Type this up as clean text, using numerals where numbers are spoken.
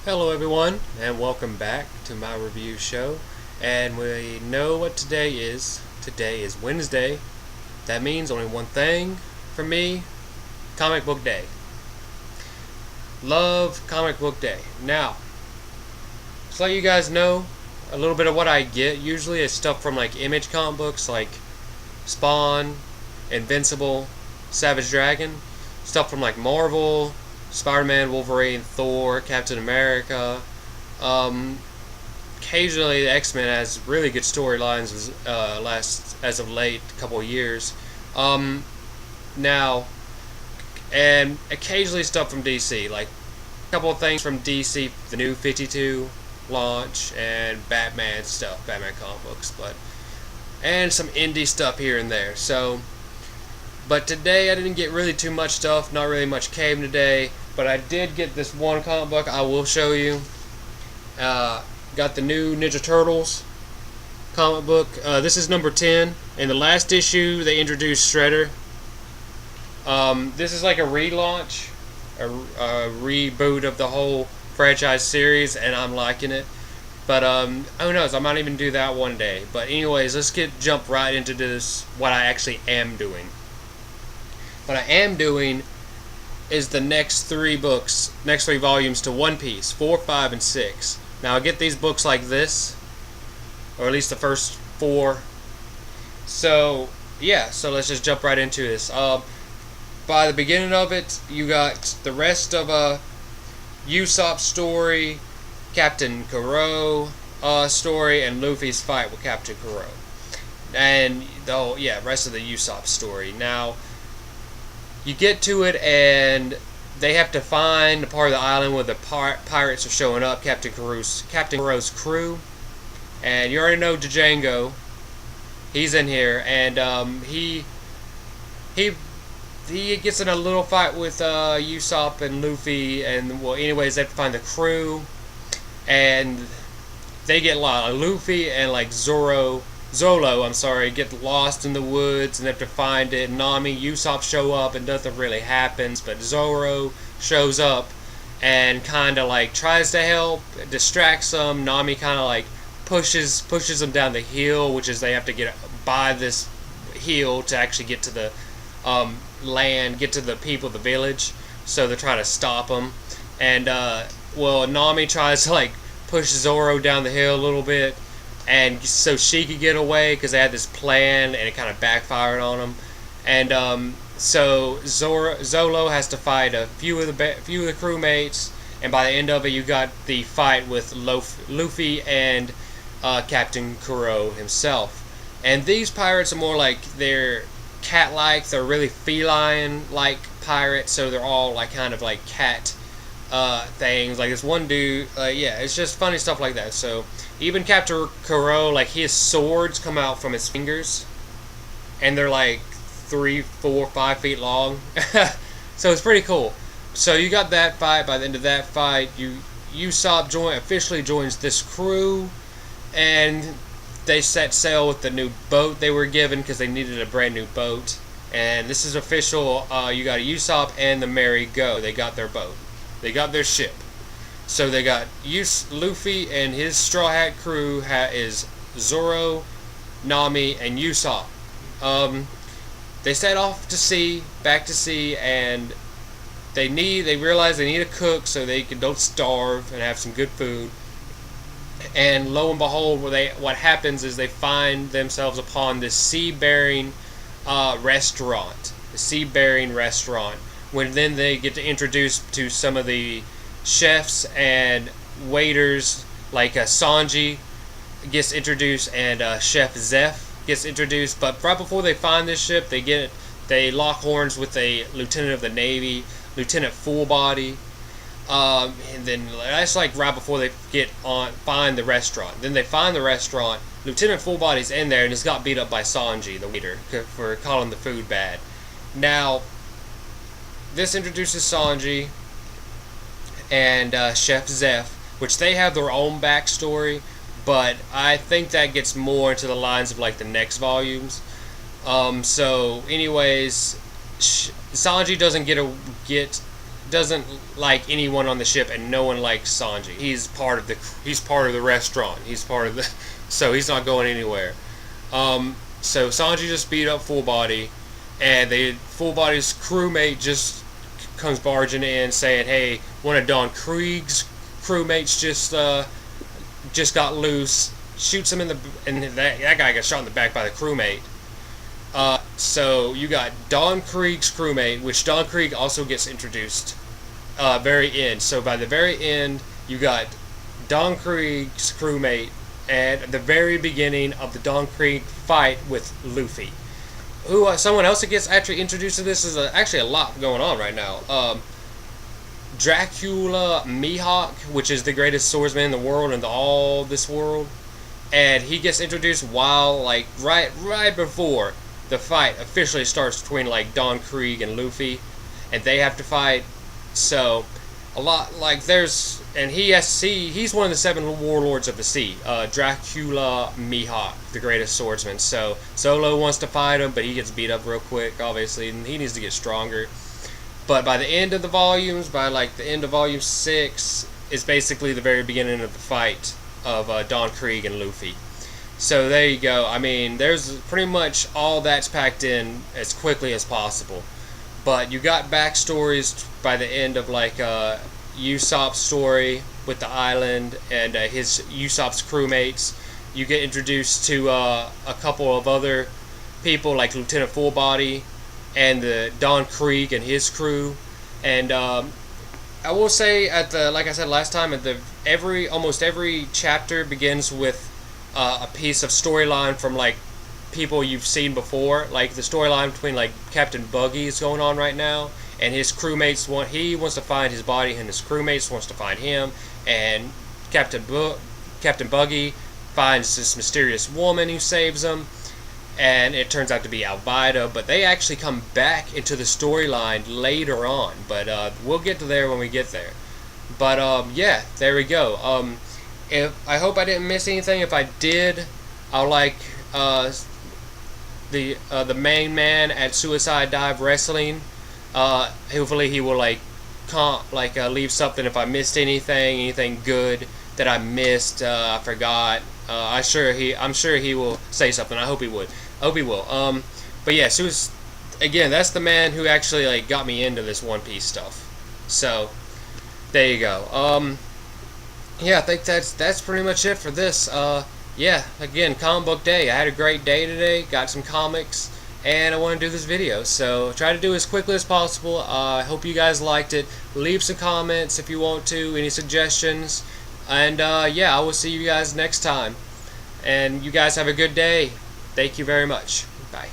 Hello everyone, and welcome back to my review show. And we know what today is. Today is Wednesday. That means only one thing for me: comic book day. Love comic book day. Now, just let you guys know a little bit of what I get. Usually it's stuff from like Image comic books like Spawn, Invincible, Savage Dragon. Stuff from like Marvel, Spider-Man, Wolverine, Thor, Captain America. Occasionally, the X-Men has really good storylines as of late, couple of years. Now, and occasionally stuff from DC, like a couple of things from DC, the new 52 launch, and Batman stuff, Batman comic books, and some indie stuff here and there. But today I didn't get really too much stuff, not really much came today, but I did get this one comic book I will show you. Got the new Ninja Turtles comic book. This is number 10. In the last issue they introduced Shredder. This is like a relaunch, a reboot of the whole franchise series, and I'm liking it. But who knows, I might even do that one day. But anyways, let's jump right into this, what I actually am doing. What I am doing is the next three volumes to One Piece, 4, 5, and 6. Now I get these books like this, or at least the first 4. So yeah, so let's just jump right into this. By the beginning of it, you got the rest of Usopp's story, Captain Kuro story, and Luffy's fight with Captain Kuro, and rest of the Usopp story. Now, you get to it, and they have to find the part of the island where the pirates are showing up, Captain Kuro's crew. And you already know Django. He's in here, and he gets in a little fight with Usopp and Luffy, and well, anyways, they have to find the crew, and they get lost. Luffy and like Zolo, get lost in the woods and they have to find it. Nami, Usopp show up and nothing really happens, but Zoro shows up and kind of like tries to help, distracts them. Nami kind of like pushes them down the hill, which is they have to get by this hill to actually get to the land, get to the people, the village. So they're trying to stop them, and Nami tries to like push Zoro down the hill a little bit, and so she could get away because they had this plan and it kind of backfired on them. And so Zolo has to fight a few of the crewmates, and by the end of it, you got the fight with Luffy and Captain Kuro himself. And these pirates are more like they're cat-like. They're really feline-like pirates, so they're all like kind of like cat things. Like this one dude, it's just funny stuff like that. So even Captain Kuro, like his swords come out from his fingers, and they're like 3, 4, 5 feet long. So it's pretty cool. So you got that fight. By the end of that fight, Usopp officially joins this crew, and they set sail with the new boat they were given because they needed a brand new boat. And this is official. You got Usopp and the Merry Go. They got their boat. They got their ship. So they got Luffy and his Straw Hat crew is Zoro, Nami, and Usopp. They set off back to sea, and they realize they need a cook so they don't starve and have some good food. And lo and behold, what happens is they find themselves upon this sea-bearing restaurant. The sea-bearing restaurant. When then they get to introduce to some of the chefs and waiters, like Sanji gets introduced, and Chef Zeph gets introduced. But right before they find this ship, they lock horns with a lieutenant of the Navy, Lieutenant Fullbody. And then that's like right before they find the restaurant. Then they find the restaurant. Lieutenant Fullbody's in there and he's got beat up by Sanji, the waiter, for calling the food bad. Now, this introduces Sanji and Chef Zeph, which they have their own backstory, but I think that gets more into the lines of like the next volumes. So anyways, Sanji doesn't get doesn't like anyone on the ship, and no one likes Sanji. He's part of the restaurant. He's part of the so he's not going anywhere. So Sanji just beat up Full Body, and Full Body's crewmate just comes barging in saying, "Hey, one of Don Krieg's crewmates just got loose." Shoots him and that guy got shot in the back by the crewmate. So you got Don Krieg's crewmate, which Don Krieg also gets introduced very end. So by the very end, you got Don Krieg's crewmate at the very beginning of the Don Krieg fight with Luffy. Someone else that gets actually introduced to this is actually a lot going on right now. Dracula Mihawk, which is the greatest swordsman in the world and all this world, and he gets introduced while like right before the fight officially starts between like Don Krieg and Luffy, and they have to fight. So a lot like he's one of the 7 warlords of the sea. Dracula Mihawk, the greatest swordsman. So Zolo wants to fight him, but he gets beat up real quick, obviously, and he needs to get stronger. But by the end of the volumes, by like the end of volume 6, is basically the very beginning of the fight of Don Krieg and Luffy. So there you go. I mean, there's pretty much all that's packed in as quickly as possible. But you got backstories by the end of like Usopp's story with the island and his Usopp's crewmates. You get introduced to a couple of other people like Lieutenant Full Body and the Don Krieg and his crew. And I will say like I said last time, almost every chapter begins with a piece of storyline from like people you've seen before. Like the storyline between like Captain Buggy is going on right now, and his crewmates he wants to find his body, and his crewmates wants to find him. And Captain Buggy finds this mysterious woman who saves him, and it turns out to be Alvida. But they actually come back into the storyline later on. But we'll get to there when we get there. But yeah, there we go. I hope I didn't miss anything. If I did, I'll like the main man at Suicide Dive Wrestling. Hopefully he will leave something if I missed anything good that I missed. I forgot. I'm sure he will say something. I hope he would. I hope he will. But yeah, again, that's the man who actually like got me into this One Piece stuff. So there you go. Yeah, I think that's pretty much it for this. Yeah, again, comic book day. I had a great day today. Got some comics, and I want to do this video. So try to do it as quickly as possible. I hope you guys liked it. Leave some comments if you want to. Any suggestions? And yeah, I will see you guys next time. And you guys have a good day. Thank you very much. Bye.